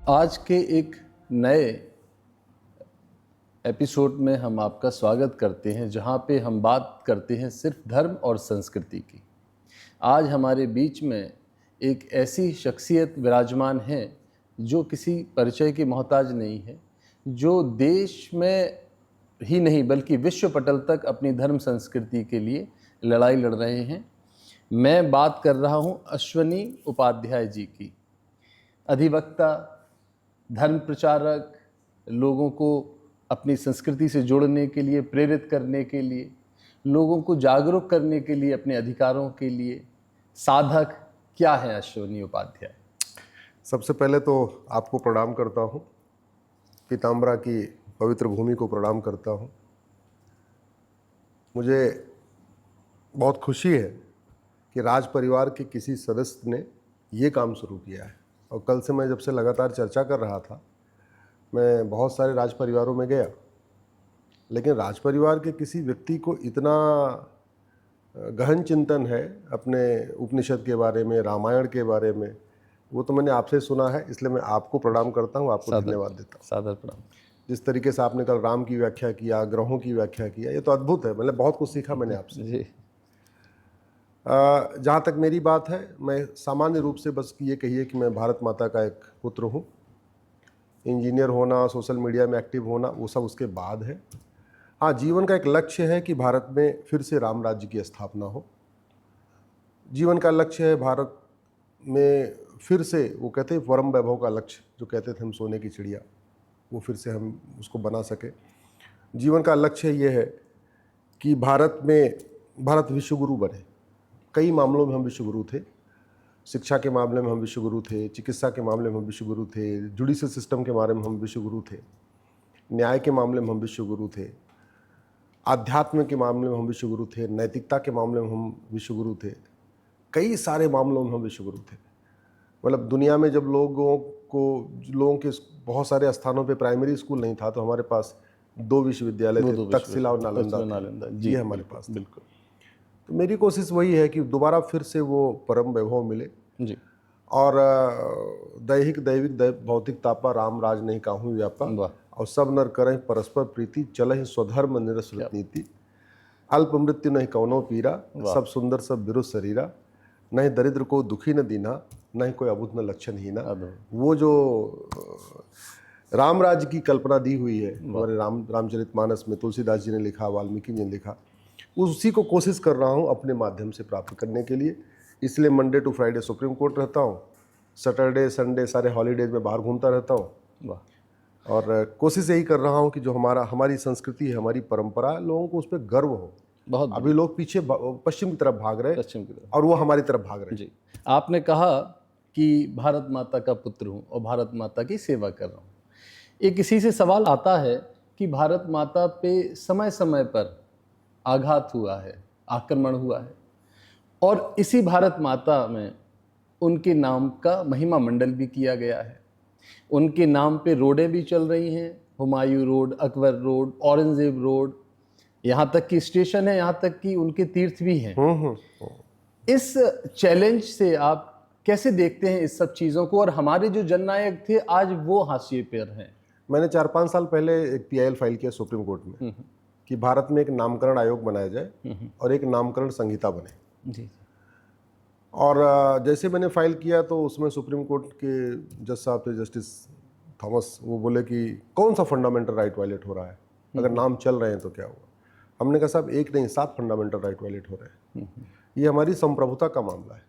आज के एक नए एपिसोड में हम आपका स्वागत करते हैं, जहां पे हम बात करते हैं सिर्फ धर्म और संस्कृति की। आज हमारे बीच में एक ऐसी शख्सियत विराजमान है जो किसी परिचय की मोहताज नहीं है, जो देश में ही नहीं बल्कि विश्व पटल तक अपनी धर्म संस्कृति के लिए लड़ाई लड़ रहे हैं। मैं बात कर रहा हूं अश्वनी उपाध्याय जी की। अधिवक्ता, धर्म प्रचारक, लोगों को अपनी संस्कृति से जोड़ने के लिए, प्रेरित करने के लिए, लोगों को जागरूक करने के लिए, अपने अधिकारों के लिए साधक क्या है अश्वनी उपाध्याय? सबसे पहले तो आपको प्रणाम करता हूँ, पीताम्बरा की पवित्र भूमि को प्रणाम करता हूँ। मुझे बहुत खुशी है कि राज परिवार के किसी सदस्य ने ये काम शुरू किया है। और कल से मैं जब से लगातार चर्चा कर रहा था, मैं बहुत सारे राज परिवारों में गया, लेकिन राज परिवार के किसी व्यक्ति को इतना गहन चिंतन है अपने उपनिषद के बारे में, रामायण के बारे में, वो तो मैंने आपसे सुना है। इसलिए मैं आपको प्रणाम करता हूँ, आपको धन्यवाद देता हूँ। सादर प्रणाम। जिस तरीके से आपने कल राम की व्याख्या किया, ग्रहों की व्याख्या किया, ये तो अद्भुत है। मतलब बहुत कुछ सीखा मैंने आपसे जी। जहाँ तक मेरी बात है, मैं सामान्य रूप से बस ये कहिए कि मैं भारत माता का एक पुत्र हूँ। इंजीनियर होना, सोशल मीडिया में एक्टिव होना, वो सब उसके बाद है। हाँ, जीवन का एक लक्ष्य है कि भारत में फिर से राम राज्य की स्थापना हो। जीवन का लक्ष्य है भारत में फिर से, वो कहते हैं परम वैभव का लक्ष्य, जो कहते थे हम सोने की चिड़िया, वो फिर से हम उसको बना सके। जीवन का लक्ष्य ये है कि भारत विश्वगुरु बने। कई मामलों में हम विश्वगुरु थे। शिक्षा के मामले में हम विश्वगुरु थे, चिकित्सा के मामले में हम विश्वगुरु थे, जुडिशियल सिस्टम के बारे में हम विश्वगुरु थे, न्याय के मामले में हम विश्वगुरु थे, आध्यात्म के मामले में हम विश्वगुरु थे, नैतिकता के मामले में हम विश्वगुरु थे, कई सारे मामलों में हम विश्वगुरु थे। मतलब दुनिया में जब लोगों के बहुत सारे स्थानों पे प्राइमरी स्कूल नहीं था, तो हमारे पास 2 विश्वविद्यालय थे, तक्षशिला और नालंदा। जी, हमारे पास बिल्कुल। तो मेरी कोशिश वही है कि दोबारा फिर से वो परम वैभव मिले जी। और दैविक भौतिक तापा राम राज नहीं काहू व्यापा, और सब नर करें परस्पर प्रीति, चलहि स्वधर्म निरसृत नीति, अल्प मृत्यु नहीं कौनो पीरा, सब सुंदर सब बिरु शरीरा, नहीं दरिद्र को दुखी न दीना, नहीं कोई अबुध न लक्षण हीना। वो जो राम राज्य की कल्पना दी हुई है हमारे रामचरितमानस में, तुलसीदास जी ने लिखा, वाल्मीकि जी ने लिखा, उसी को कोशिश कर रहा हूँ अपने माध्यम से प्राप्त करने के लिए। इसलिए Monday to Friday Supreme Court रहता हूँ, सैटरडे संडे सारे हॉलीडेज में बाहर घूमता रहता हूँ, और कोशिश यही कर रहा हूँ कि जो हमारी संस्कृति है, हमारी परंपरा, लोगों को उस पर गर्व हो। बहुत अभी लोग पीछे पश्चिम की तरफ भाग रहे हैं, और वो हमारी तरफ भाग रहे हैं। जी। आपने कहा कि भारत माता का पुत्र हूँ और भारत माता की सेवा कर रहा हूँ। एक इसी से सवाल आता है कि भारत माता पे समय समय पर आघात हुआ है, आक्रमण हुआ है, और इसी भारत माता में उनके नाम का महिमा मंडल भी किया गया है। उनके नाम पे रोडें भी चल रही हैं, Humayun road, Akbar road, Aurangzeb road, यहाँ तक कि स्टेशन है, यहाँ तक कि उनके तीर्थ भी हैं। इस चैलेंज से आप कैसे देखते हैं इस सब चीज़ों को, और हमारे जो जननायक थे आज वो हाशिए पर हैं? मैंने 4-5 साल पहले एक PIL फाइल किया सुप्रीम कोर्ट में कि भारत में एक नामकरण आयोग बनाया जाए और एक नामकरण संहिता बने। जी। और जैसे मैंने फाइल किया तो उसमें सुप्रीम कोर्ट के जज साहब थे, जस्टिस थॉमस, वो बोले कि कौन सा फंडामेंटल राइट वायलेट हो रहा है, अगर नाम चल रहे हैं तो क्या हुआ। हमने कहा साहब, एक नहीं 7 फंडामेंटल राइट वायलेट हो रहे हैं। ये हमारी संप्रभुता का मामला है,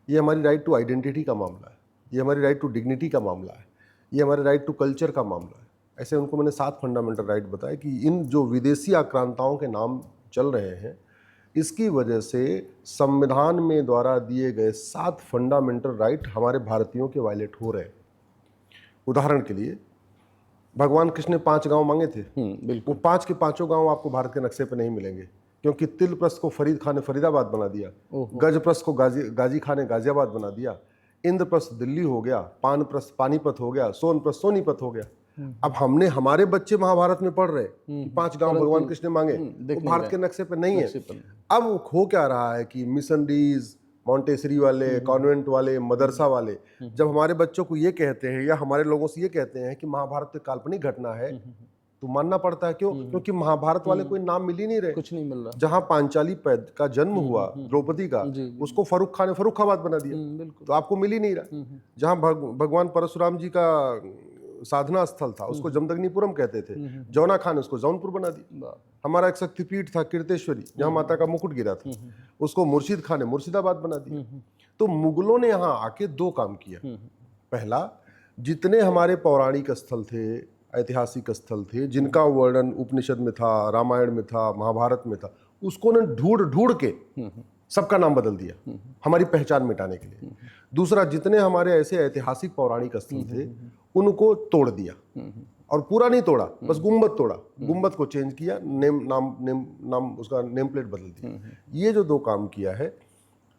ये हमारी राइट टू आइडेंटिटी का मामला है, ये हमारी राइट टू डिग्निटी का मामला है, ये हमारे राइट टू कल्चर का मामला है। ऐसे उनको मैंने 7 फंडामेंटल राइट बताए कि इन जो विदेशी आक्रांताओं के नाम चल रहे हैं, इसकी वजह से संविधान में द्वारा दिए गए 7 फंडामेंटल राइट हमारे भारतीयों के वायलेट हो रहे हैं। उदाहरण के लिए, भगवान कृष्ण ने 5 गांव मांगे थे, वो 5 के 5 गांव आपको भारत के नक्शे पर नहीं मिलेंगे, क्योंकि तिल प्रस्थ को फरीद खान ने फरीदाबाद बना दिया, गज प्रस्थ को गाजी खान ने गाजियाबाद बना दिया, इंद्रप्रस्थ दिल्ली हो गया, पान प्रस्थ पानीपत हो गया, सोन प्रस्थ सोनीपत हो गया। अब हमने, हमारे बच्चे महाभारत में पढ़ रहे कि 5 गांव भगवान कृष्ण ने मांगे, वो भारत के नक्शे पे नहीं है। अब हो क्या रहा है कि मिशनरीज, मॉन्टेसरी वाले, कॉन्वेंट वाले, मदरसा वाले जब हमारे बच्चों को ये कहते हैं या हमारे लोगों से ये कहते हैं कि महाभारत एक काल्पनिक घटना है, तो मानना पड़ता है। क्यों? क्योंकि महाभारत वाले कोई नाम मिल ही नहीं रहे। कुछ नहीं मिल रहा। जहां पांचाली का जन्म हुआ द्रौपदी का, उसको फर्रुख खान ने फर्रुखाबाद बना दिया, बिल्कुल। तो आपको मिल ही नहीं रहा। जहां भगवान परशुराम जी का साधना स्थल था, उसको जमदग्निपुरम कहते थे, जौना खान ने उसको जौनपुर बना दिया। हमारा एक शक्तिपीठ था कीर्तेश्वरी, जहां माता का मुकुट गिरा था, उसको मुर्शिद खान ने मुर्शिदाबाद बना दिया। तो मुगलों ने यहाँ आके दो काम किया। पहला, जितने हमारे पौराणिक स्थल थे, ऐतिहासिक स्थल थे, जिनका वर्णन उपनिषद में था, रामायण में था, महाभारत में था, उसको ने ढूंढ ढूंढ के सबका नाम बदल दिया हमारी पहचान मिटाने के लिए। दूसरा, जितने हमारे ऐसे ऐतिहासिक पौराणिक स्थल थे उनको तोड़ दिया, और पूरा नहीं तोड़ा, बस गुम्बद तोड़ा, गुम्बद को चेंज किया, नाम उसका नेम प्लेट बदल दिया। ये जो दो काम किया है,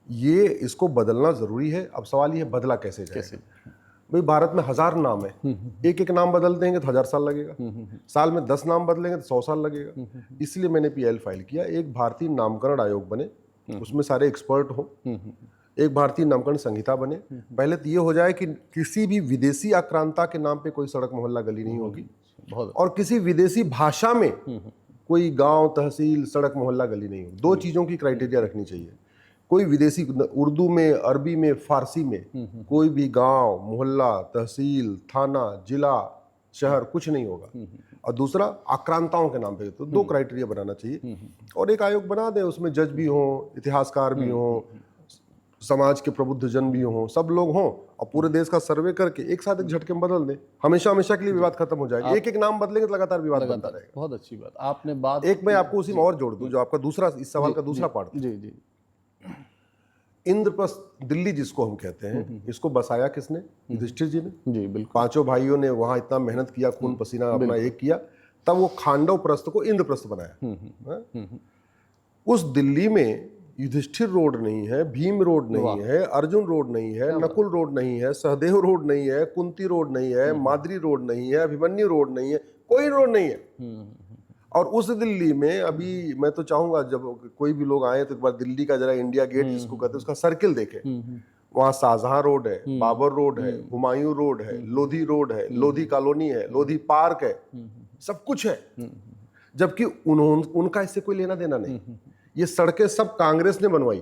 ये इसको बदलना जरूरी है। अब सवाल ये बदला कैसे जाए? भाई, भारत में 1000 नाम है, एक एक नाम बदल देंगे तो 1000 साल लगेगा, साल में 10 नाम बदलेंगे तो 100 साल लगेगा। इसलिए मैंने PIL फाइल किया, एक भारतीय नामकरण आयोग बने, उसमें सारे एक्सपर्ट हो, एक भारतीय नामकरण संहिता बने। पहले तो ये हो जाए कि किसी भी विदेशी आक्रांता के नाम पे कोई सड़क मोहल्ला गली नहीं होगी, और किसी विदेशी भाषा में कोई गांव, तहसील, सड़क मोहल्ला गली नहीं होगी। दो चीजों की क्राइटेरिया रखनी चाहिए। कोई विदेशी, उर्दू में, अरबी में, फारसी में कोई भी गांव, मोहल्ला, तहसील, थाना, जिला, शहर कुछ नहीं होगा। और दूसरा, आक्रांताओं के नाम पे, तो दो क्राइटेरिया बनाना चाहिए। और एक आयोग बना दे, उसमें जज भी हों, इतिहासकार भी हों, समाज के प्रबुद्ध जन भी हों, सब लोग हों, और पूरे देश का सर्वे करके एक साथ एक झटके में बदल दें। हमेशा हमेशा के लिए विवाद खत्म हो जाएगा। एक एक नाम बदलेंगे तो लगातार विवाद बनता रहेगा। बहुत अच्छी बात आपने बात। एक मैं आपको उसी में और जोड़ दूं, जो आपका दूसरा, इस सवाल का दूसरा पार्ट। जी। इंद्रप्रस्थ दिल्ली जिसको हम कहते हैं, इसको बसाया किसने? युधिष्ठिर जी ने। जी बिल्कुल। पांचों भाइयों ने वहां इतना मेहनत किया, खून पसीना अपना एक किया, तब वो खांडव प्रस्थ को इंद्रप्रस्थ बनाया। उस दिल्ली में युधिष्ठिर रोड नहीं है, भीम रोड नहीं है, अर्जुन रोड नहीं है, नकुल रोड नहीं है, सहदेव रोड नहीं है, कुंती रोड नहीं है, माद्री रोड नहीं है, अभिमन्यु रोड नहीं है, कोई रोड नहीं है। और उस दिल्ली में अभी मैं तो चाहूंगा जब कोई भी लोग आए तो एक बार दिल्ली का जरा इंडिया गेट जिसको कहते हैं उसका सर्किल देखे। वहाँ शाहजहां रोड है, बाबर रोड है, हुमायूं रोड है, लोधी रोड है, लोधी कॉलोनी है, लोधी पार्क है, सब कुछ है। जबकि उनका इससे कोई लेना देना नहीं। ये सड़कें सब कांग्रेस ने बनवाई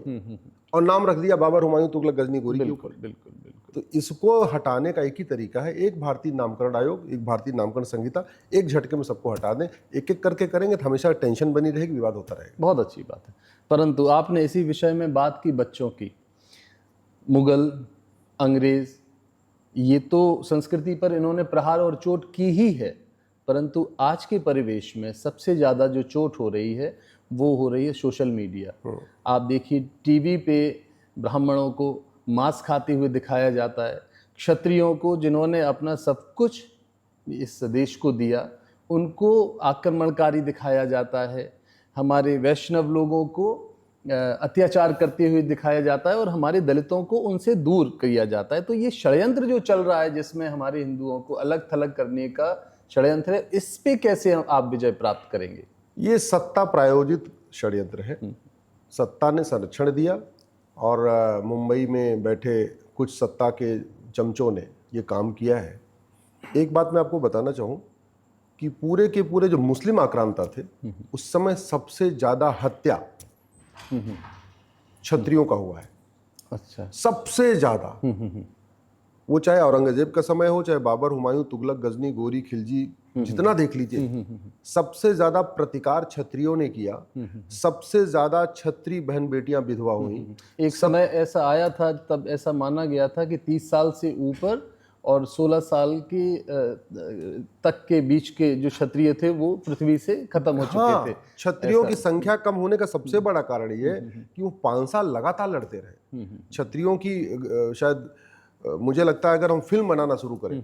और नाम रख दिया बाबर, हुमायूं, तुगलक, गजनी, गोरी के ऊपर। बिल्कुल। तो इसको हटाने का एक ही तरीका है, एक भारतीय नामकरण आयोग, एक भारतीय नामकरण संहिता, एक झटके में सबको हटा दें। एक एक करके करेंगे तो हमेशा टेंशन बनी रहेगी, विवाद होता रहेगा। बहुत अच्छी बात है। परंतु आपने इसी विषय में बात की बच्चों की, मुगल, अंग्रेज, ये तो संस्कृति पर इन्होंने प्रहार और चोट की ही है, परंतु आज के परिवेश में सबसे ज़्यादा जो चोट हो रही है वो हो रही है सोशल मीडिया। आप देखिए, टीवी पे ब्राह्मणों को मांस खाते हुए दिखाया जाता है, क्षत्रियों को जिन्होंने अपना सब कुछ इस देश को दिया उनको आक्रमणकारी दिखाया जाता है, हमारे वैष्णव लोगों को अत्याचार करते हुए दिखाया जाता है और हमारे दलितों को उनसे दूर किया जाता है। तो ये षड्यंत्र जो चल रहा है जिसमें हमारे हिंदुओं को अलग थलग करने का षड्यंत्र है, इस पे कैसे आप विजय प्राप्त करेंगे? ये सत्ता प्रायोजित षड्यंत्र है। सत्ता ने संरक्षण दिया और मुंबई में बैठे कुछ सत्ता के चमचों ने ये काम किया है। एक बात मैं आपको बताना चाहूँ कि पूरे के पूरे जो मुस्लिम आक्रांता थे उस समय सबसे ज़्यादा हत्या क्षत्रियों का हुआ है। अच्छा। सबसे ज़्यादा। वो चाहे औरंगजेब का समय हो, चाहे बाबर, हुमायूं, तुगलक, गजनी, गोरी, खिलजी, जितना देख लीजिए, सबसे ज्यादा प्रतिकार क्षत्रियों ने किया। सबसे ज्यादा क्षत्रिय बहन बेटियां विधवा हुई। एक समय ऐसा आया था, तब ऐसा माना गया था कि 30 साल से ऊपर और 16 साल के तक के बीच के जो क्षत्रिय थे वो पृथ्वी से खत्म हो चुके थे। क्षत्रियों की संख्या कम होने का सबसे बड़ा कारण ये कि वो 5 साल लगातार लड़ते रहे। क्षत्रियों की शायद मुझे लगता है अगर हम फिल्म बनाना शुरू करें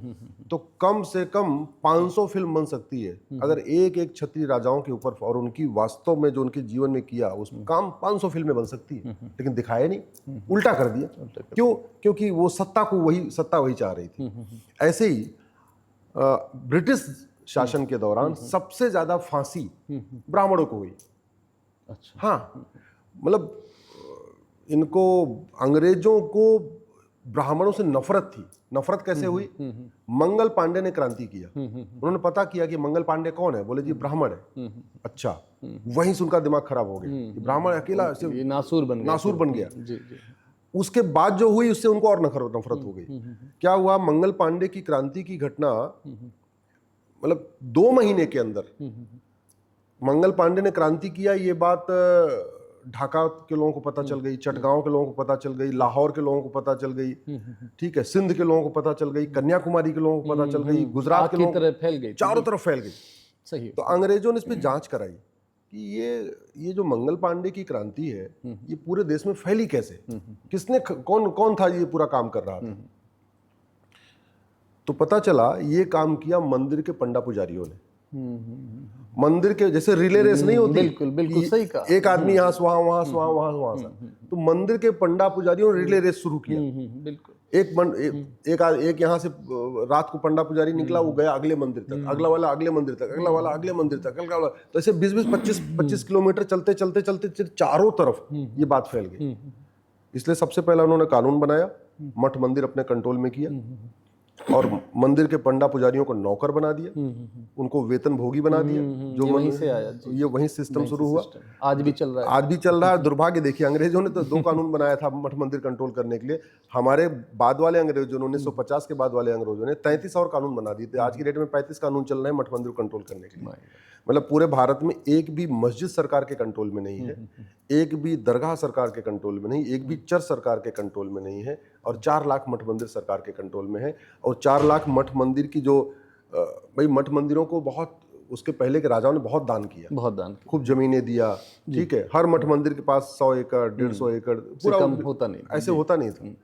तो कम से कम 500 फिल्म बन सकती है अगर एक एक क्षत्रिय राजाओं के ऊपर, और उनकी वास्तव में जो उनके जीवन में किया उस काम 500 फिल्में बन सकती है। लेकिन दिखाया नहीं, उल्टा कर दिया। क्यों? क्योंकि वो सत्ता वही चाह रही थी। ऐसे ही ब्रिटिश शासन के दौरान सबसे ज्यादा फांसी ब्राह्मणों को हुई। अच्छा। हाँ, मतलब इनको अंग्रेजों को ब्राह्मणों से नफरत थी। नफरत कैसे हुई? मंगल पांडे ने क्रांति किया, उन्होंने पता किया कि मंगल पांडे कौन है, बोले जी ब्राह्मण है। अच्छा, वहीं से उनका दिमाग खराब हो गया कि ब्राह्मण अकेला ये नासूर बन गया गया। जी जी। उसके बाद जो हुई उससे उनको और नफरत हो गई। क्या हुआ? मंगल पांडे की क्रांति की घटना मतलब 2 महीने के अंदर मंगल पांडे ने क्रांति किया, ये बात ढाका के लोगों को पता चल गई, चटगांव के लोगों को पता चल गई, लाहौर के लोगों को पता चल गई, ठीक है, सिंध के लोगों को पता चल गई, कन्याकुमारी के लोगों को पता चल गई, गुजरात के लोगों को फैल गई, चारों तरफ फैल गई। सही। तो अंग्रेजों ने इस पर जांच कराई कि ये जो मंगल पांडे की क्रांति है ये पूरे देश में फैली कैसे, किसने कौन था ये पूरा काम कर रहा था। तो पता चला ये काम किया मंदिर के पंडा पुजारियों ने। मंदिर के जैसे रिले रेस नहीं होती, बिल्कुल सही कहा, एक आदमी यहाँ से वहां, वहां से वहां, वहां से वहां से, तो मंदिर के पंडा पुजारियों ने रिले रेस शुरू किया। बिल्कुल। एक यहाँ से रात को पंडा पुजारी निकला, वो गया अगले मंदिर तक, अगला वाला अगले मंदिर तक, अगला वाला अगले मंदिर तक, अगला वाला, तो ऐसे 20-25 किलोमीटर चलते चलते चलते चारों तरफ ये बात फैल गई। इसलिए सबसे पहला उन्होंने कानून बनाया, मठ मंदिर अपने कंट्रोल में किया और मंदिर के पंडा पुजारियों को नौकर बना दिया, उनको वेतन भोगी बना दिया। जो वहीं से आया, ये वहीं सिस्टम शुरू हुआ, आज भी चल रहा है। आज भी चल रहा है। दुर्भाग्य देखिए, अंग्रेजों ने तो 2 कानून बनाया था मठ मंदिर कंट्रोल करने के लिए, हमारे बाद वाले अंग्रेजों ने 1950 के बाद वाले अंग्रेजों ने 33 और कानून बना दिए थे। आज की डेट में 35 कानून चल रहे हैं मठ मंदिर कंट्रोल करने के लिए। मतलब पूरे भारत में एक भी मस्जिद सरकार के कंट्रोल में नहीं है, एक भी दरगाह सरकार के कंट्रोल में नहीं, एक भी चर्च सरकार के कंट्रोल में नहीं है, और 4 लाख मठ मंदिर सरकार के कंट्रोल में है। और 4 लाख मठ मंदिर की जो भाई मठ मंदिरों को बहुत, उसके पहले के राजाओं ने बहुत दान किया, खूब जमीनें दिया, ठीक है। हर मठ मंदिर के पास 100 एकड़ 150 एकड़ पूरा कम होता नहीं, ऐसे होता नहीं था।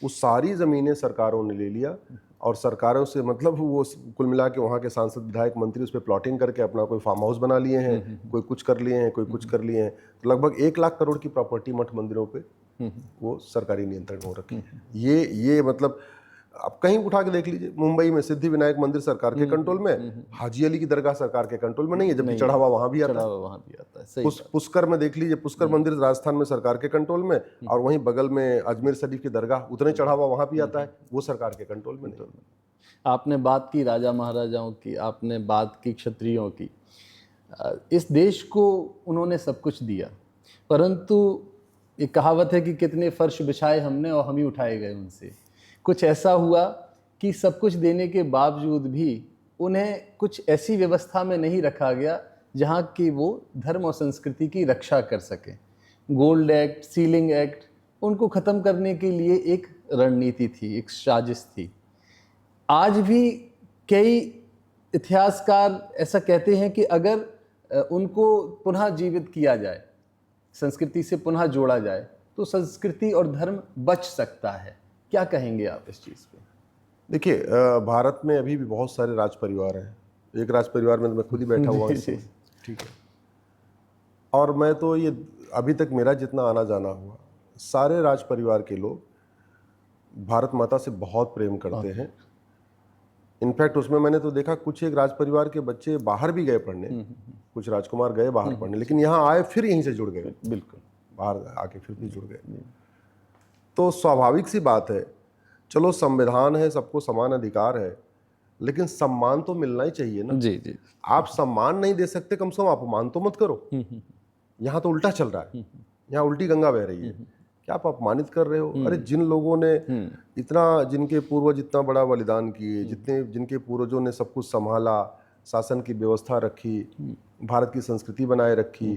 वो सारी जमीनें सरकारों ने ले लिया और सरकारों से मतलब वो कुल मिला के वहाँ के सांसद विधायक मंत्री उस पर प्लॉटिंग करके अपना कोई फार्म हाउस बना लिए हैं, कोई कुछ कर लिए हैं, कोई कुछ कर लिए हैं। तो लगभग 1 लाख करोड़ की प्रॉपर्टी मठ मंदिरों पे वो सरकारी नियंत्रण हो रखी है। ये मतलब आप कहीं उठा के देख लीजिए, मुंबई में सिद्धि विनायक मंदिर सरकार के कंट्रोल में, हाजी अली की दरगाह सरकार के कंट्रोल में नहीं है, जबकि चढ़ावा वहां भी आता है। पुष्कर में देख लीजिए, पुष्कर मंदिर राजस्थान में सरकार के कंट्रोल में, और वहीं बगल में अजमेर शरीफ की दरगाह, उतने चढ़ावा वहां भी आता है, वो सरकार के कंट्रोल में नहीं। आपने बात की राजा महाराजाओं की, आपने बात की क्षत्रियों की। इस देश को उन्होंने सब कुछ दिया, परंतु एक कहावत है कि कितने फर्श बिछाए हमने और हम ही उठाए गए उनसे। कुछ ऐसा हुआ कि सब कुछ देने के बावजूद भी उन्हें कुछ ऐसी व्यवस्था में नहीं रखा गया जहाँ की वो धर्म और संस्कृति की रक्षा कर सकें। गोल्ड एक्ट, सीलिंग एक्ट, उनको ख़त्म करने के लिए एक रणनीति थी, एक साजिश थी। आज भी कई इतिहासकार ऐसा कहते हैं कि अगर उनको पुनः जीवित किया जाए, संस्कृति से पुनः जोड़ा जाए, तो संस्कृति और धर्म बच सकता है। क्या कहेंगे आप इस चीज़ पे? देखिए, भारत में अभी भी बहुत सारे राज परिवार हैं। एक राज परिवार में तो मैं खुद ही बैठा हुआ हूँ, ठीक है। और मैं तो ये अभी तक मेरा जितना आना जाना हुआ, सारे राज परिवार के लोग भारत माता से बहुत प्रेम करते हैं। इनफैक्ट उसमें मैंने तो देखा कुछ एक राज परिवार के बच्चे बाहर भी गए पढ़ने, कुछ राजकुमार गए बाहर पढ़ने, लेकिन यहाँ आए फिर यहीं से जुड़ गए, बिल्कुल बाहर आके फिर भी जुड़ गए। तो स्वाभाविक सी बात है, चलो संविधान है, सबको समान अधिकार है, लेकिन सम्मान तो मिलना ही चाहिए ना। जी जी। आप सम्मान नहीं दे सकते, कम से कम अपमान तो मत करो। यहाँ तो उल्टा चल रहा है, यहाँ उल्टी गंगा बह रही है। क्या आप अपमानित कर रहे हो? अरे जिन लोगों ने इतना, जिनके पूर्वज इतना बड़ा बलिदान किए, जिनके पूर्वजों ने सब कुछ संभाला, शासन की व्यवस्था रखी, भारत की संस्कृति बनाए रखी,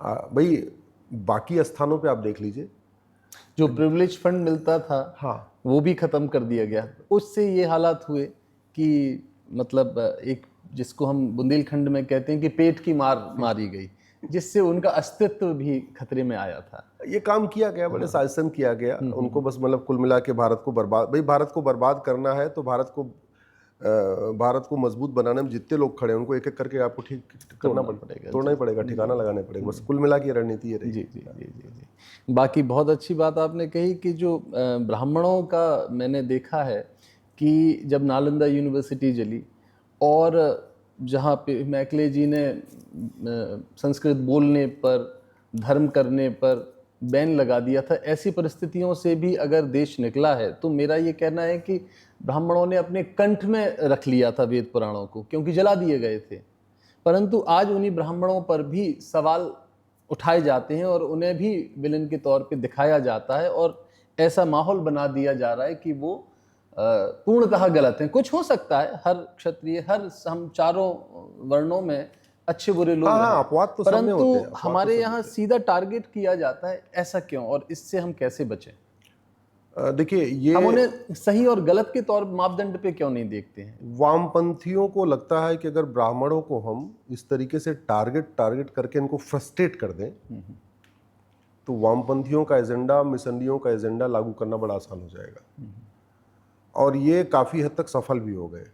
भाई बाकी स्थानों पे आप देख लीजिए, जो प्रिविलेज फंड मिलता था, हाँ, वो भी खत्म कर दिया गया। उससे ये हालात हुए कि मतलब एक, जिसको हम बुंदेलखंड में कहते हैं कि पेट की मारी गई, जिससे उनका अस्तित्व भी खतरे में आया था। ये काम किया गया, बड़े शासन किया गया उनको, बस मतलब कुल मिला के भारत को बर्बाद, भाई भारत को बर्बाद करना है तो भारत को मजबूत बनाने में जितने लोग खड़े हैं उनको एक एक करके आपको ठीक करना पड़ेगा, तोड़ना ही पड़ेगा, ठिकाना लगाना पड़ेगा। बस कुल मिला के रणनीति है। जी जी जी जी जी। बाकी बहुत अच्छी बात आपने कही कि जो ब्राह्मणों का मैंने देखा है कि जब नालंदा यूनिवर्सिटी जली और जहाँ पे मैकले जी ने संस्कृत बोलने पर, धर्म करने पर बैन लगा दिया था। ऐसी परिस्थितियों से भी अगर देश निकला है तो मेरा ये कहना है कि ब्राह्मणों ने अपने कंठ में रख लिया था वेद पुराणों को, क्योंकि जला दिए गए थे। परंतु आज उन्हीं ब्राह्मणों पर भी सवाल उठाए जाते हैं और उन्हें भी विलेन के तौर पे दिखाया जाता है और ऐसा माहौल बना दिया जा रहा है कि वो पूर्णतः गलत हैं। कुछ हो सकता है, हर क्षत्रिय, हर हम चारों वर्णों में अच्छे बुरे लोग हाँ, हैं, अपवाद तो सब में होते हैं, परंतु अपवाद तो हमारे सब यहाँ सीधा टारगेट किया जाता है। ऐसा क्यों और इससे हम कैसे बचें? देखिए, ये हम उन्हें सही और गलत के तौर मापदंड पे क्यों नहीं देखते हैं? वामपंथियों को लगता है कि अगर ब्राह्मणों को हम इस तरीके से टारगेट करके इनको फ्रस्ट्रेट कर दें तो वामपंथियों का एजेंडा, मिशनरियों का एजेंडा लागू करना बड़ा आसान हो जाएगा। और ये काफ़ी हद तक सफल भी हो गए।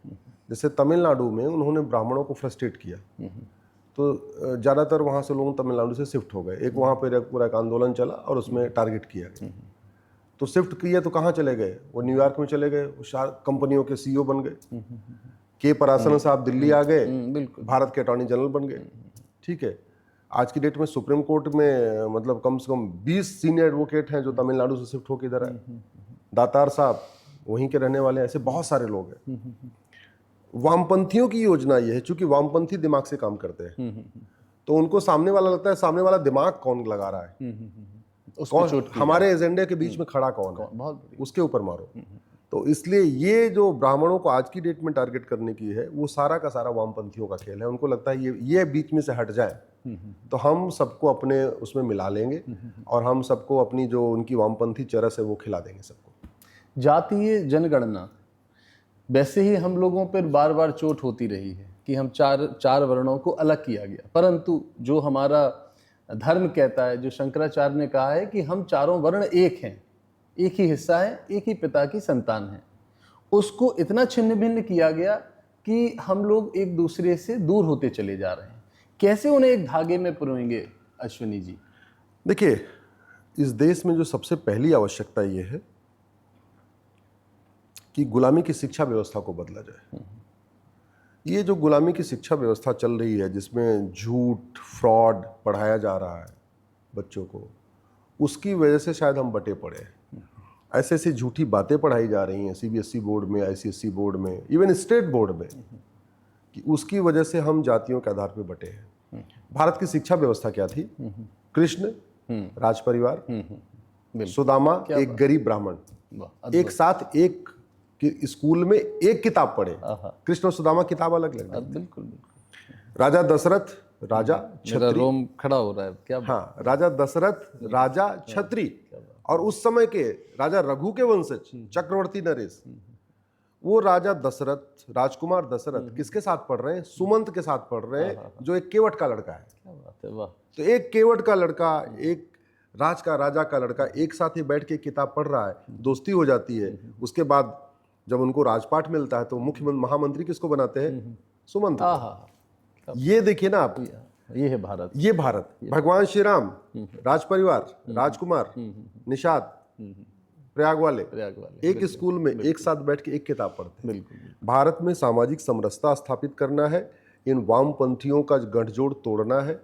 जैसे तमिलनाडु में उन्होंने ब्राह्मणों को फ्रस्ट्रेट किया, तो ज़्यादातर वहाँ से लोग तमिलनाडु से शिफ्ट हो गए। एक वहाँ पर पूरा एक आंदोलन चला और उसमें टारगेट किया गया। तो शिफ्ट किया तो कहाँ चले गए? वो न्यूयॉर्क में चले गए, वो कंपनियों के सीईओ बन गए। के पराशरन साहब दिल्ली आ गए, भारत के अटॉर्नी जनरल बन गए। ठीक है, आज की डेट में सुप्रीम कोर्ट में मतलब कम से कम 20 सीनियर एडवोकेट हैं जो तमिलनाडु से शिफ्ट होकर इधर आए। दातार साहब वहीं के रहने वाले हैं। ऐसे बहुत सारे लोग हैं। वामपंथियों की योजना ये है, चूंकि वामपंथी दिमाग से काम करते हैं तो उनको सामने वाला लगता है सामने वाला दिमाग कौन लगा रहा है, कौन हमारे एजेंडे के बीच में खड़ा कौन है, बहुत उसके ऊपर मारो। तो इसलिए ये जो ब्राह्मणों को आज की डेट में टारगेट करने की है, वो सारा का सारा वामपंथियों का खेल है। उनको लगता है ये बीच में से हट जाए तो हम सबको अपने उसमें मिला लेंगे और हम सबको अपनी जो उनकी वामपंथी चरस है वो खिला देंगे सबको। जातीय जनगणना, वैसे ही हम लोगों पर बार बार चोट होती रही है कि हम चार वर्णों को अलग किया गया, परंतु जो हमारा धर्म कहता है, जो शंकराचार्य ने कहा है कि हम चारों वर्ण एक हैं, एक ही हिस्सा है, एक ही पिता की संतान है, उसको इतना छिन्न भिन्न किया गया कि हम लोग एक दूसरे से दूर होते चले जा रहे हैं। कैसे उन्हें एक धागे में पिरोएंगे अश्विनी जी? देखिए, इस देश में जो सबसे पहली आवश्यकता ये है कि गुलामी की शिक्षा व्यवस्था को बदला जाए। ये जो गुलामी की शिक्षा व्यवस्था चल रही है, जिसमें झूठ, फ्रॉड पढ़ाया जा रहा है बच्चों को, उसकी वजह से शायद हम बटे पड़े हैं। ऐसे ऐसी झूठी बातें पढ़ाई जा रही हैं सीबीएसई बोर्ड में, आईसीएसई बोर्ड में, इवन स्टेट बोर्ड में, कि उसकी वजह से हम जातियों के आधार पर बटे हैं। भारत की शिक्षा व्यवस्था क्या थी? कृष्ण राज परिवार, सुदामा एक गरीब ब्राह्मण, एक साथ एक स्कूल में एक किताब पढ़े। कृष्ण और सुदामा किताब अलग लग रही। बिल्कुल। राजा दशरथ राजा छत्री, रोम खड़ा हो रहा है क्या? हाँ, राजा दशरथ राजा छत्री, और उस समय के राजा रघु के वंशज चक्रवर्ती नरेश, वो राजा दशरथ, राजकुमार दशरथ किसके साथ पढ़ रहे हैं? सुमंत के साथ पढ़ रहे हैं, जो एक केवट का लड़का है। क्या बात है, वाह। तो एक केवट का लड़का, एक राजा का लड़का एक साथ ही बैठ के किताब पढ़ रहा है, दोस्ती हो जाती है। उसके बाद जब उनको राजपाट मिलता है तो मुख्यमंत्री, महामंत्री किसको बनाते हैं? सुमंत को। ये देखिए ना आप, ये है भारत। ये भारत। भगवान श्री राम, राज परिवार, राजकुमार, निषाद, प्रयाग वाले एक स्कूल में एक साथ बैठ के एक किताब पढ़ते हैं। भारत में सामाजिक समरसता स्थापित करना है, इन वामपंथियों का गठजोड़ तोड़ना है,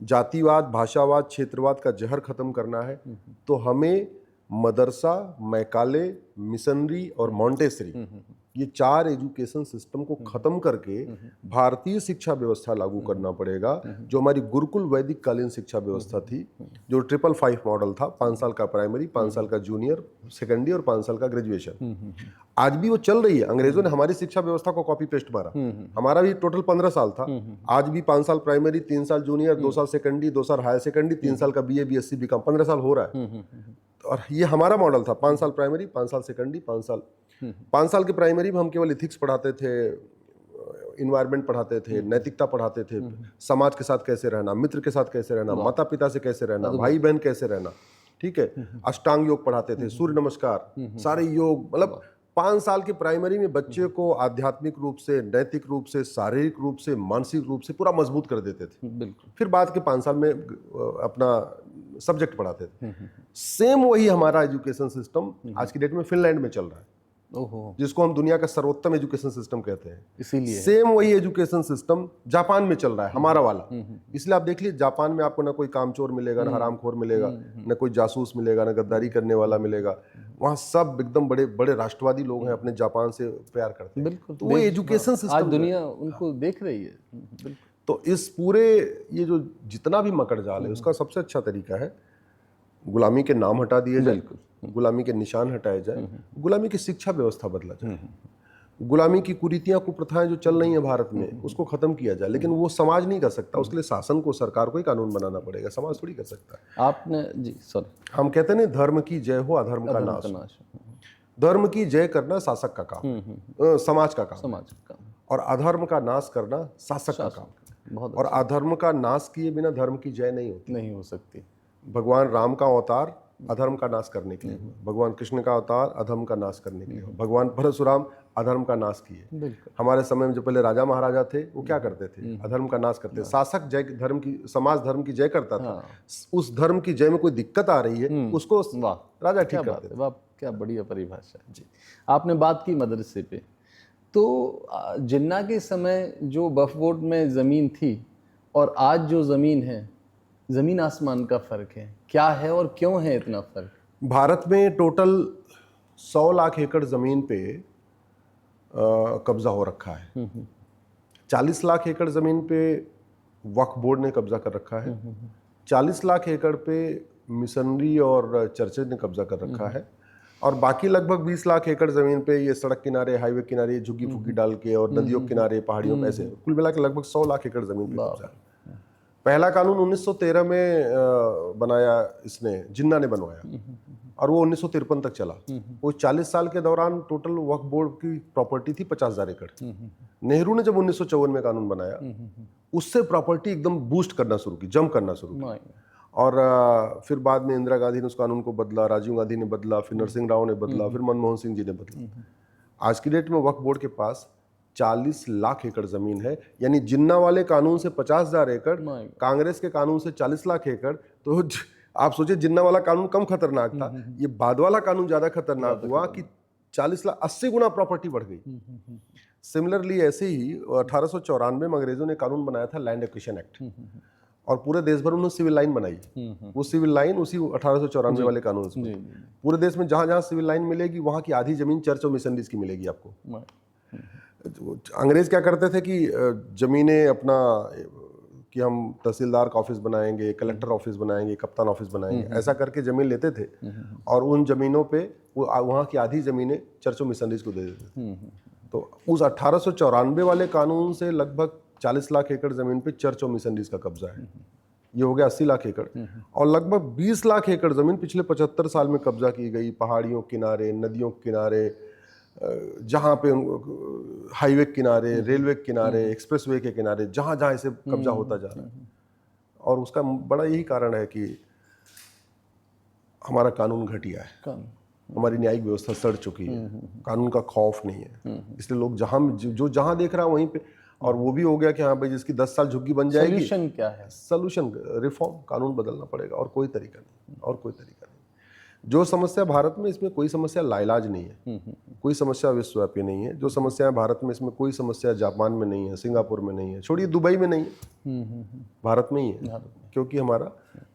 जातिवाद, भाषावाद, क्षेत्रवाद का जहर खत्म करना है, तो हमें मदरसा, मैकाले, मिशनरी और मॉन्टेसरी, ये 4 एजुकेशन सिस्टम को खत्म करके भारतीय शिक्षा व्यवस्था लागू करना पड़ेगा, जो हमारी गुरुकुल वैदिक कालीन शिक्षा व्यवस्था थी, जो 555 मॉडल था, 5 साल का प्राइमरी, 5 साल का जूनियर सेकेंडरी और 5 साल का ग्रेजुएशन। आज भी वो चल रही है। अंग्रेजों ने हमारी शिक्षा व्यवस्था को कॉपी पेस्ट मारा। हमारा भी टोटल 15 साल था। आज भी 5 साल प्राइमरी, 3 साल जूनियर, 2 साल सेकेंडरी, 2 साल हायर सेकेंडरी, 3 साल का बीए, बीएससी, बीकॉम, 15 साल हो रहा है। और ये हमारा मॉडल था, 5 साल प्राइमरी, 5 साल सेकेंडरी, 5 साल के प्राइमरी में हम केवल इथिक्स पढ़ाते थे, इन्वायरमेंट पढ़ाते थे, नैतिकता पढ़ाते थे, समाज के साथ कैसे रहना, मित्र के साथ कैसे रहना, माता पिता से कैसे रहना, भाई बहन कैसे रहना, ठीक है, अष्टांग योग पढ़ाते थे, सूर्य नमस्कार, सारे योग। मतलब 5 साल की प्राइमरी में बच्चे को आध्यात्मिक रूप से, नैतिक रूप से, शारीरिक रूप से, मानसिक रूप से पूरा मजबूत कर देते थे। फिर बाद के 5 साल में अपना सब्जेक्ट पढ़ाते थे। सेम वही हमारा एजुकेशन सिस्टम आज की डेट में फिनलैंड में चल रहा है। ओहो, जिसको हम दुनिया का सर्वोत्तम एजुकेशन सिस्टम कहते हैं। इसीलिए सेम वही एजुकेशन सिस्टम जापान में चल रहा है, हमारा वाला। इसलिए आप देख लीजिए, जापान में आपको ना कोई कामचोर मिलेगा, ना हरामखोर मिलेगा, ना कोई जासूस मिलेगा, ना गद्दारी करने वाला मिलेगा। वहाँ सब एकदम बड़े बड़े राष्ट्रवादी लोग हैं, अपने जापान से प्यार करते हैं। बिल्कुल। तो वो एजुकेशन आज सिस्टम दुनिया उनको देख रही है। बिल्कुल। तो इस पूरे ये जो जितना भी मकड़ जाल है, उसका सबसे अच्छा तरीका है गुलामी के नाम हटा दिए जाए, गुलामी के निशान हटाए जाए, गुलामी की शिक्षा व्यवस्था बदला जाए, गुलामी की कुरीतियां कुप्रथाएं जो चल रही हैं भारत में उसको खत्म किया जाए। लेकिन वो समाज नहीं कर सकता, उसके लिए शासन को, सरकार को ही कानून बनाना पड़ेगा, समाज थोड़ी कर सकता है। आपने जी सॉरी, हम कहते नहीं, धर्म की जय हो अधर्म का नाश। धर्म की जय करना शासक का काम, समाज का काम, समाज का, और अधर्म का नाश करना शासक का काम। बहुत और अधर्म का नाश किए बिना धर्म की जय नहीं होती। नहीं हो सकती। भगवान राम का अवतार अधर्म का नाश करने के लिए हुआ, भगवान कृष्ण का अवतार अधर्म का नाश करने के लिए हुआ, भगवान परशुराम अधर्म का नाश किए। बिल्कुल। हमारे समय में जो पहले राजा महाराजा थे वो क्या करते थे? अधर्म का नाश करते। शासक जय धर्म की, समाज धर्म की जय करता था। उस धर्म की जय में कोई दिक्कत आ रही है उसको राजा ठीक करते थे। वाह, क्या बढ़िया परिभाषा है जी। आपने बात की मदरसे पे, तो जिन्ना के समय जो वक्फ में ज़मीन थी और आज जो ज़मीन है, ज़मीन आसमान का फ़र्क है। क्या है और क्यों है इतना फ़र्क? भारत में टोटल 100 लाख एकड़ ज़मीन पे कब्ज़ा हो रखा है। 40 लाख एकड़ ज़मीन पे वक्फ बोर्ड ने कब्ज़ा कर रखा है। 40 लाख एकड़ पे मिशनरी और चर्चेज ने कब्ज़ा कर रखा है। और बाकी लगभग 20 लाख एकड़ ज़मीन पे ये सड़क किनारे, हाईवे किनारे झुग्गी फुग्गी डाल के, और नदियों किनारे, पहाड़ियों पे, ऐसे कुल मिला के लगभग 100 लाख एकड़ ज़मीन पे कब्ज़ा है। पहला कानून 1913 में बनाया इसने, जिन्ना ने बनवाया, और वो 1953 तक चला। वो 40 साल के दौरान टोटल वक्फ बोर्ड की प्रॉपर्टी थी 50,000 एकड़। नेहरू ने जब 1954 में कानून बनाया, उससे प्रॉपर्टी एकदम बूस्ट करना शुरू की, जंप करना शुरू की। और फिर बाद में इंदिरा गांधी ने उस कानून को बदला, राजीव गांधी ने बदला, फिर नरसिंह राव ने बदला, फिर मनमोहन सिंह जी ने बदला। आज की डेट में वक्फ बोर्ड के पास 40 लाख एकड़ जमीन है। यानी जिन्ना वाले कानून से 50,000 एकड़, कांग्रेस के कानून से 40 लाख एकड़। तो आप सोचिए, जिन्ना वाला कानून कम खतरनाक था, ये बाद वाला कानून ज्यादा खतरनाक हुआ कि 40 लाख 80 गुना प्रॉपर्टी बढ़ गई। सिमिलरली ऐसे ही 1894 में अंग्रेजों ने कानून बनाया था लैंड एक्विजिशन एक्ट, और पूरे देश भर उन्होंने सिविल लाइन बनाई। वो सिविल लाइन उसी 1894 वाले कानून से, पूरे देश में जहां जहां सिविल लाइन मिलेगी वहां की आधी जमीन चर्च और मिशनरीज की मिलेगी आपको। अंग्रेज क्या करते थे कि जमीनें अपना, कि हम तहसीलदार का ऑफिस बनाएंगे, कलेक्टर ऑफिस बनाएंगे, कप्तान ऑफिस बनाएंगे, ऐसा करके जमीन लेते थे, और उन जमीनों पे वो वहाँ की आधी जमीनें चर्चों मिशनरीज को दे देते थे। तो उस 1894 वाले कानून से लगभग 40 लाख एकड़ जमीन पे चर्च और मिशनरीज का कब्जा है। ये हो गया 80 लाख एकड़। और लगभग 20 लाख एकड़ जमीन पिछले 75 साल में कब्जा की गई, पहाड़ियों किनारे, नदियों किनारे, जहाँ पे हाईवे किनारे, रेलवे किनारे, एक्सप्रेसवे के किनारे, जहाँ जहाँ इसे कब्जा होता जा रहा है। और उसका बड़ा यही कारण है कि हमारा कानून घटिया है, हमारी न्यायिक व्यवस्था सड़ चुकी है, कानून का खौफ नहीं है। इसलिए लोग जहाँ देख रहा है वहीं पे, और वो भी हो गया कि हाँ भाई जिसकी 10 साल झुग्गी बन जाएगी। सॉल्यूशन क्या है? सॉल्यूशन रिफॉर्म, कानून बदलना पड़ेगा, और कोई तरीका नहीं, और कोई तरीका नहीं। जो समस्या भारत में, इसमें कोई समस्या लाइलाज नहीं है, कोई समस्या विश्वव्यापी नहीं है। जो समस्या है भारत में, इसमें कोई समस्या जापान में नहीं है, सिंगापुर में नहीं है, छोड़िए दुबई में नहीं है, भारत में ही है। क्योंकि हमारा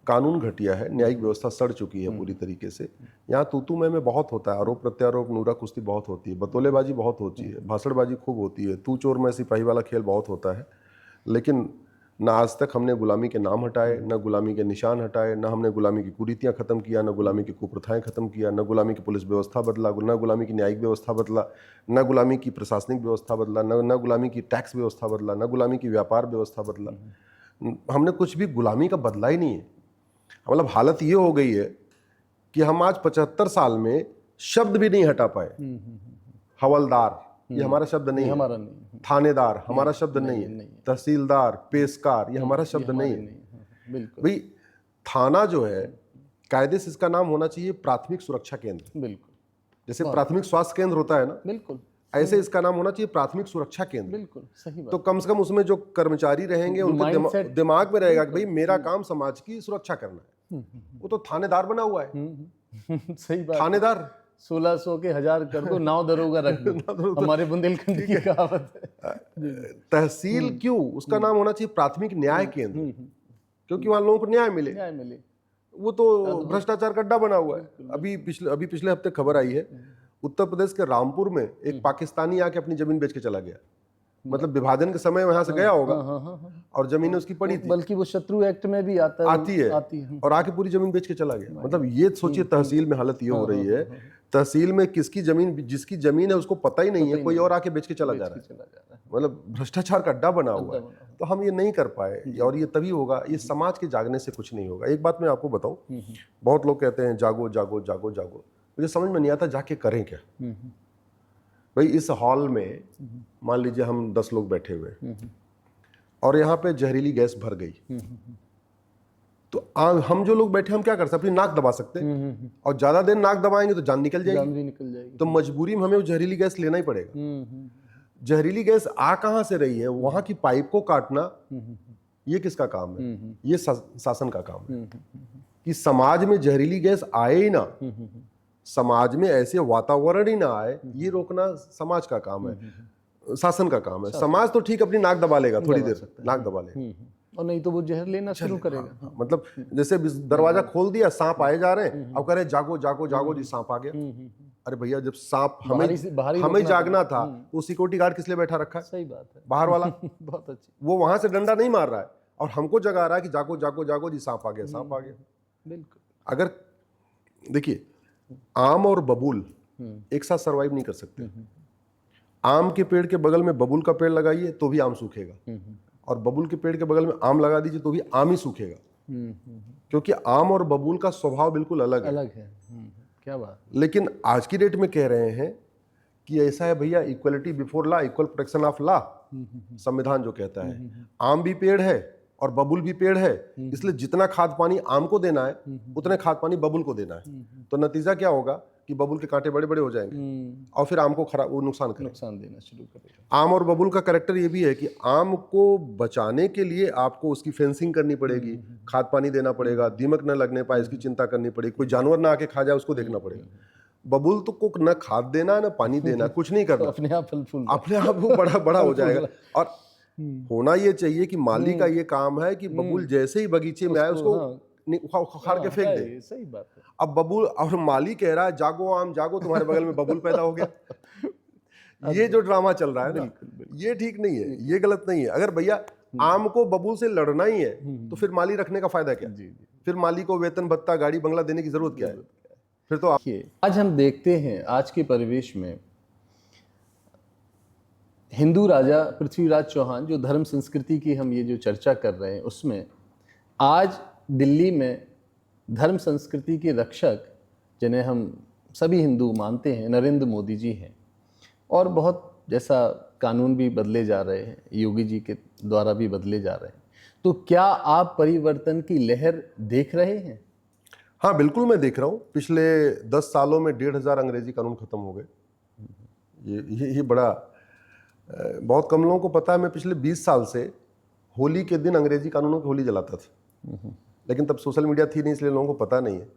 कानून घटिया है, न्यायिक व्यवस्था सड़ चुकी है पूरी तरीके से। यहाँ तू मैं बहुत होता है, आरोप प्रत्यारोप, नूरा कुश्ती बहुत होती है, बतौलेबाजी बहुत होती है, भाषणबाजी खूब होती है, तू चोर मैं सिपाही वाला खेल बहुत होता है। लेकिन ना आज तक हमने गुलामी के नाम हटाए, ना गुलामी के निशान हटाए, ना हमने गुलामी की कुरीतियाँ खत्म किया, ना गुलामी की कुप्रथाएं खत्म किया, ना गुलामी की पुलिस व्यवस्था बदला, ना गुलामी की न्यायिक व्यवस्था बदला, ना गुलामी की प्रशासनिक व्यवस्था बदला, ना गुलामी की टैक्स व्यवस्था बदला, ना गुलामी की व्यापार व्यवस्था बदला। हमने कुछ भी गुलामी का बदला ही नहीं है। मतलब हालत ये हो गई है कि हम आज 75 साल में शब्द भी नहीं हटा पाए। हवलदार ये हमारा शब्द नहीं है, हमारा नहीं। थानेदार हमारा शब्द नहीं है, तहसीलदार, पेशकार ये हमारा शब्द नहीं है। बिल्कुल भाई थाना जो है, कायदे से इसका नाम होना चाहिए प्राथमिक सुरक्षा केंद्र। बिल्कुल, जैसे प्राथमिक स्वास्थ्य केंद्र होता है ना, बिल्कुल ऐसे इसका नाम होना चाहिए प्राथमिक सुरक्षा केंद्र। बिल्कुल सही बात। तो कम से कम उसमें जो कर्मचारी रहेंगे उनके दिमाग में रहेगा कि भाई मेरा काम समाज की सुरक्षा करना है। वो तो थानेदार बना हुआ है। सही बात, थानेदार 1600 के 1000 कर दो, नाव दरोगा रख दो, हमारे बुंदेलखंड की कहावत है। तहसील क्यों, उसका नाम होना चाहिए प्राथमिक न्याय केंद्र, क्योंकि वहां लोगों को न्याय मिले। न्याय मिले। वो तो भ्रष्टाचार का अड्डा बना हुआ है। अभी पिछले हफ्ते खबर आई है, उत्तर प्रदेश के रामपुर में एक पाकिस्तानी आके अपनी जमीन बेच के चला गया। मतलब विभाजन के समय वहां से गया होगा और जमीन उसकी पड़ी थी, बल्कि वो शत्रु एक्ट में भी आती है और आके पूरी जमीन बेच के चला गया। मतलब ये सोचिए तहसील में हालत ये हो रही है, तहसील में किसकी जमीन, जिसकी जमीन है उसको पता ही नहीं है, कोई और आके बेच के चला जा रहा है। मतलब भ्रष्टाचार का अड्डा बना हुआ है। तो हम ये नहीं कर पाए, और ये तभी होगा, ये समाज के जागने से कुछ नहीं होगा। एक बात मैं आपको बताऊं, बहुत लोग कहते हैं जागो जागो जागो जागो, मुझे समझ में नहीं आता जाके करें क्या। भाई इस हॉल में मान लीजिए हम 10 लोग बैठे हुए और यहाँ पे जहरीली गैस भर गई, तो हम जो लोग बैठे हम क्या कर सकते, अपनी नाक दबा सकते हैं, और ज्यादा देर नाक दबाएंगे तो जान निकल जाएगी। तो मजबूरी में हमें वो जहरीली गैस लेना ही पड़ेगा। जहरीली गैस आ कहां से रही है, वहां की पाइप को काटना, ये किसका काम है? ये शासन का काम है कि समाज में जहरीली गैस आए ही ना, समाज में ऐसे वातावरण ही ना आए, ये रोकना समाज का काम है, शासन का काम है। समाज तो ठीक अपनी नाक दबा लेगा, थोड़ी देर नाक दबा लेगा, और नहीं तो वो जहर लेना शुरू करेगा। मतलब जैसे दरवाजा खोल दिया, सांप आए जा रहे हैं, अब कह रहे जागो जागो जागो जी, सांप आ गया। अरे भैया जब सांप हमें जागना था, तो सिक्योरिटी गार्ड किस लिए बैठा रखा है? सही बात है, बाहर वाला। बहुत अच्छी। वो वहां से डंडा नहीं मार रहा है और हमको जगा रहा है कि जागो जागो जागो जी, सांप आ गया, सांप आ गया। बिल्कुल। अगर देखिए, आम और बबूल एक साथ सरवाइव नहीं कर सकते। आम के पेड़ के बगल में बबूल का पेड़ लगाइए तो भी आम सूखेगा, और बबूल के पेड़ के बगल में आम लगा दीजिए तो भी आम ही सूखेगा, क्योंकि आम और बबूल का स्वभाव बिल्कुल अलग है। क्या बात। लेकिन आज की डेट में कह रहे हैं कि ऐसा है भैया, equality before law, equal protection of law, संविधान जो कहता है। आम भी पेड़ है और बबूल भी पेड़ है, इसलिए जितना खाद पानी आम को देना है उतने खाद पानी बबूल को देना है। तो नतीजा क्या होगा कि बबूल के कांटे बड़े बड़े हो जाएंगे और फिर आम को वो नुकसान देना शुरू करेगा। आम और बबूल का कैरेक्टर ये भी है कि आम को बचाने के लिए आपको उसकी फेंसिंग करनी पड़ेगी, खाद पानी देना पड़ेगा, दीमक न लगने पाए इसकी चिंता करनी पड़ेगी, कोई जानवर ना आके खा जाए उसको देखना पड़ेगा। बबूल तो को न खाद देना है न पानी देना, कुछ नहीं करना, अपने आप फल फूल, अपने आप वो बड़ा हो जाएगा। और होना ये चाहिए कि माली का ये काम है कि बबूल जैसे ही बगीचे में आए उसको उखाड़ के फेंक दे। सही बात है। अब बबूल और माली कह रहा है जागो आम जागो, तुम्हारे बगल में बबूल पैदा हो गया। ये जो ड्रामा चल रहा है ना, ये ठीक नहीं है, ये गलत नहीं है। अगर भैया आम को बबूल से लड़ना ही है तो फिर माली रखने का फायदा क्या? फिर माली को वेतन भत्ता गाड़ी बंगला देने की जरूरत क्या है? फिर तो आज हम देखते हैं आज के परिवेश में हिंदू राजा पृथ्वीराज चौहान, जो धर्म संस्कृति की हम ये जो चर्चा कर रहे हैं, उसमें आज दिल्ली में धर्म संस्कृति के रक्षक, जिन्हें हम सभी हिंदू मानते हैं, नरेंद्र मोदी जी हैं। और बहुत जैसा कानून भी बदले जा रहे हैं, योगी जी के द्वारा भी बदले जा रहे हैं। तो क्या आप परिवर्तन की लहर देख रहे हैं? हाँ बिल्कुल, मैं देख रहा हूँ। पिछले 10 सालों में 1,500 अंग्रेजी कानून खत्म हो गए। ये बड़ा, बहुत कम लोगों को पता है, मैं पिछले 20 साल से होली के दिन अंग्रेजी कानूनों की होली जलाता था, लेकिन तब सोशल मीडिया थी नहीं, इसलिए लोगों को पता नहीं है।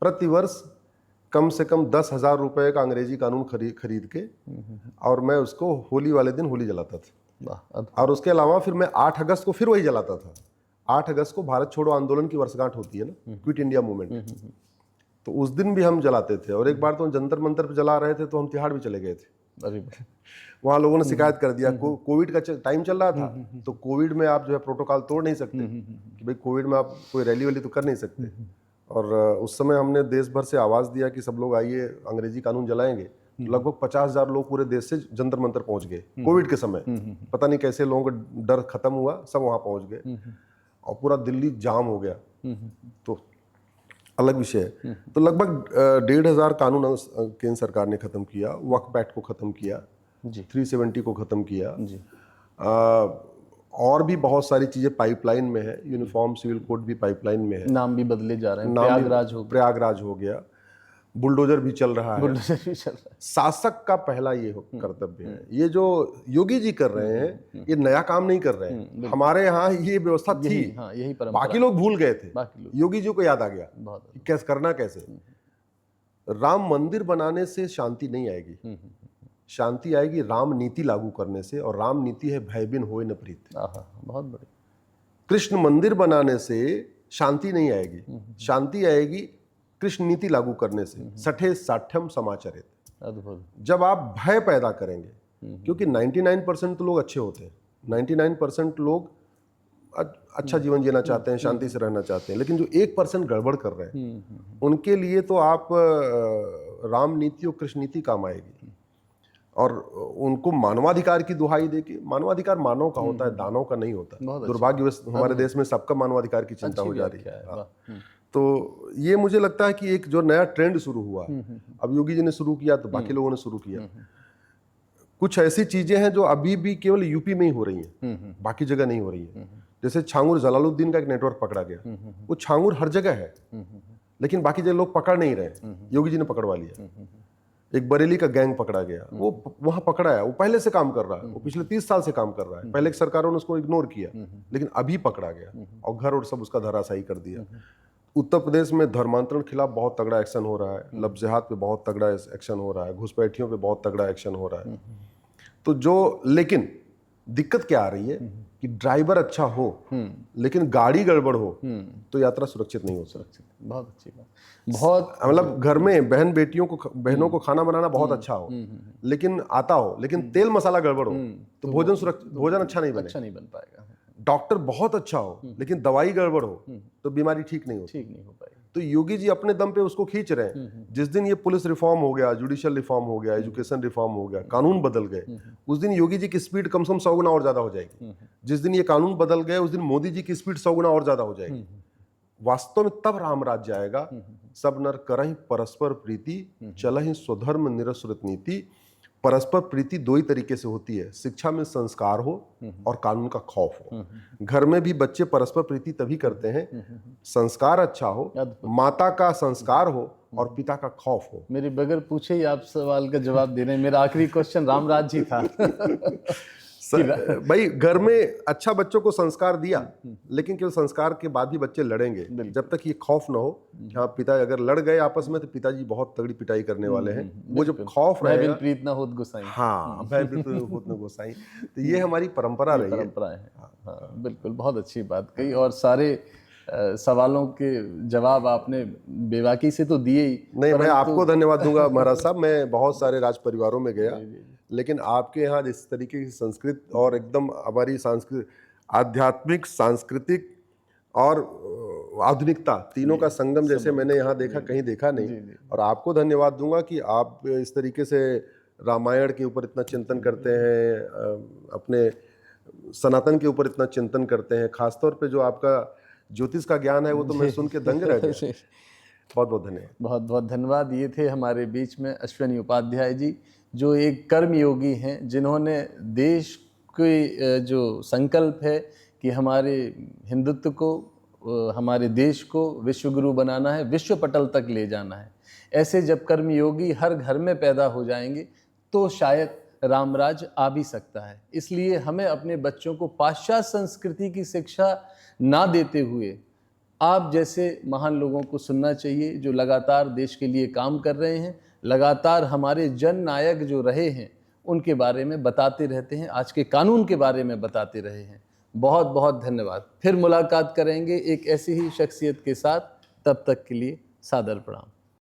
प्रतिवर्ष कम से कम 10,000 रुपये का अंग्रेजी कानून खरीद के और मैं उसको होली वाले दिन होली जलाता था। और उसके अलावा फिर मैं 8 अगस्त को फिर वही जलाता था। 8 अगस्त को भारत छोड़ो आंदोलन की वर्षगांठ होती है ना, क्विट इंडिया मूवमेंट, तो उस दिन भी हम जलाते थे। और एक बार तो जंतर मंतर पर जला रहे थे तो हम तिहाड़ भी चले गए थे। अरे वहाँ लोगों ने शिकायत कर दिया, कोविड का टाइम चल रहा था, तो कोविड में आप जो है प्रोटोकॉल तोड़ नहीं सकते कि भाई कोविड में आप कोई रैली वैली तो कर नहीं सकते। और उस समय हमने देश भर से आवाज़ दिया कि सब लोग आइए अंग्रेजी कानून जलाएंगे। लगभग 50,000 लोग पूरे देश से जंतर मंतर पहुंच गए कोविड के समय। पता नहीं कैसे लोगों का डर खत्म हुआ, सब वहाँ पहुँच गए और पूरा दिल्ली जाम हो गया। तो अलग विषय है। तो लगभग 1,500 कानून केंद्र सरकार ने खत्म किया। वक्फ एक्ट को खत्म किया, 370 को खत्म किया जी। और भी बहुत सारी चीजें पाइपलाइन में है। यूनिफॉर्म सिविल कोड भी पाइपलाइन में है, नाम भी बदले जा रहे हैं। प्रयागराज हो गया, बुलडोजर भी चल रहा है। शासक का पहला ये कर्तव्य है। ये जो योगी जी कर रहे हैं ये नया काम नहीं कर रहे हैं। हमारे यहाँ ये व्यवस्था थी, यही बाकी लोग भूल गए थे, योगी जी को याद आ गया कैसे करना कैसे। राम मंदिर बनाने से शांति नहीं आएगी, शांति आएगी राम नीति लागू करने से, और राम नीति है भय बिन होए न प्रीत। बहुत बड़ी। कृष्ण मंदिर बनाने से शांति नहीं आएगी, शांति आएगी कृष्ण नीति लागू करने से। सठे साठ्यम समाचरित। अद्भुत। जब आप भय पैदा करेंगे, क्योंकि 99% तो लोग अच्छे होते हैं, 99% लोग अच्छा जीवन जीना चाहते हैं, शांति से रहना चाहते हैं, लेकिन जो 1% गड़बड़ कर रहे हैं उनके लिए तो आप राम नीति और कृष्ण नीति काम आएगी। और उनको मानवाधिकार की दुहाई देके, मानवाधिकार मानव का होता है, दानव का नहीं होता। दुर्भाग्यवश हमारे देश में सबका मानवाधिकार की चिंता हो जा रही है। तो ये मुझे लगता है कि एक जो नया ट्रेंड शुरू हुआ, अब योगी जी ने शुरू किया तो बाकी लोगों ने शुरू किया। कुछ ऐसी चीजें हैं जो अभी भी केवल यूपी में ही हो रही हैं, बाकी जगह नहीं हो रही है। जैसे छांगुर जलालुद्दीन का एक नेटवर्क पकड़ा गया, वो छांगुर हर जगह है लेकिन बाकी जगह लोग पकड़ नहीं रहे, योगी जी ने पकड़वा लिया। एक बरेली का गैंग पकड़ा गया, वो वहां पकड़ा है, वो पहले से काम कर रहा है, वो पिछले 30 साल से काम कर रहा है। पहले की सरकारों ने उसको इग्नोर किया, लेकिन अभी पकड़ा गया और घर और सब उसका धराशायी कर दिया। उत्तर प्रदेश में धर्मांतरण खिलाफ बहुत तगड़ा एक्शन हो रहा है, लव जिहाद पे बहुत तगड़ा एक्शन हो रहा है, घुसपैठियों पे बहुत तगड़ा एक्शन हो रहा है। तो जो, लेकिन दिक्कत क्या आ रही है कि ड्राइवर अच्छा हो लेकिन गाड़ी गड़बड़ हो तो यात्रा सुरक्षित नहीं हो सकती। बहुत अच्छी बात। बहुत मतलब घर में बहनों को खाना बनाना बहुत अच्छा हो, लेकिन आता हो, लेकिन तेल मसाला गड़बड़ हो तो भोजन अच्छा नहीं बन पाएगा। डॉक्टर बहुत अच्छा हो लेकिन दवाई गड़बड़ हो तो बीमारी ठीक नहीं हो पाएगी। तो योगी जी अपने दम पे उसको खींच रहे हैं। जिस दिन ये पुलिस रिफॉर्म हो गया, जुडिशियल रिफॉर्म हो गया, एजुकेशन रिफॉर्म हो गया, कानून बदल गए, उस दिन योगी जी की स्पीड कम से कम 100 गुना और ज्यादा हो जाएगी। जिस दिन ये कानून बदल गए उस दिन मोदी जी की स्पीड 100 गुना और ज्यादा हो जाएगी। वास्तव में तब राम राज्य आएगा। सब नर करहि परस्पर प्रीति, चलहि स्वधर्म निरसुरत नीति। परस्पर प्रीति दो ही तरीके से होती है, शिक्षा में संस्कार हो और कानून का खौफ हो। घर में भी बच्चे परस्पर प्रीति तभी करते हैं, संस्कार अच्छा हो, माता का संस्कार हो और पिता का खौफ हो। मेरे बगैर पूछे ही आप सवाल का जवाब दे रहे हैं। मेरा आखिरी क्वेश्चन राम राज्य ही था। भाई घर में अच्छा बच्चों को संस्कार दिया, लेकिन केवल संस्कार के बाद भी बच्चे लड़ेंगे। जब तक ये खौफ ना हो, हाँ पिता अगर लड़ गए आपस में तो पिताजी बहुत तगड़ी पिटाई करने वाले हैं। वो जब खौफ रहेगा, प्रीत ना होत गोसाई। हाँ, भय प्रीत होत न गोसाई। तो ये हमारी परंपरा रही है। हाँ, बिल्कुल, बहुत अच्छी बात कही। और सारे सवालों के जवाब आपने बेबाकी से तो दिए ही। नहीं, मैं आपको धन्यवाद दूंगा महाराज साहब। मैं बहुत सारे राज परिवारों में गया, लेकिन आपके यहाँ जिस तरीके की संस्कृत और एकदम हमारी आध्यात्मिक, सांस्कृतिक और आधुनिकता तीनों का संगम जैसे मैंने यहाँ देखा, कहीं देखा नहीं। और आपको धन्यवाद दूंगा कि आप इस तरीके से रामायण के ऊपर इतना चिंतन करते हैं, अपने सनातन के ऊपर इतना चिंतन करते हैं। खासतौर पे जो आपका ज्योतिष का ज्ञान है वो तो मैं सुन के दंग रह गया। बहुत बहुत धन्यवाद। बहुत बहुत धन्यवाद। ये थे हमारे बीच में अश्विनी उपाध्याय जी, जो एक कर्मयोगी हैं, जिन्होंने देश के जो संकल्प है कि हमारे हिंदुत्व को, हमारे देश को विश्वगुरु बनाना है, विश्व पटल तक ले जाना है। ऐसे जब कर्मयोगी हर घर में पैदा हो जाएंगे तो शायद रामराज आ भी सकता है। इसलिए हमें अपने बच्चों को पाश्चात्य संस्कृति की शिक्षा ना देते हुए आप जैसे महान लोगों को सुनना चाहिए, जो लगातार देश के लिए काम कर रहे हैं, लगातार हमारे जन नायक जो रहे हैं उनके बारे में बताते रहते हैं, आज के कानून के बारे में बताते रहे हैं। बहुत बहुत धन्यवाद। फिर मुलाकात करेंगे एक ऐसी ही शख्सियत के साथ। तब तक के लिए सादर प्रणाम।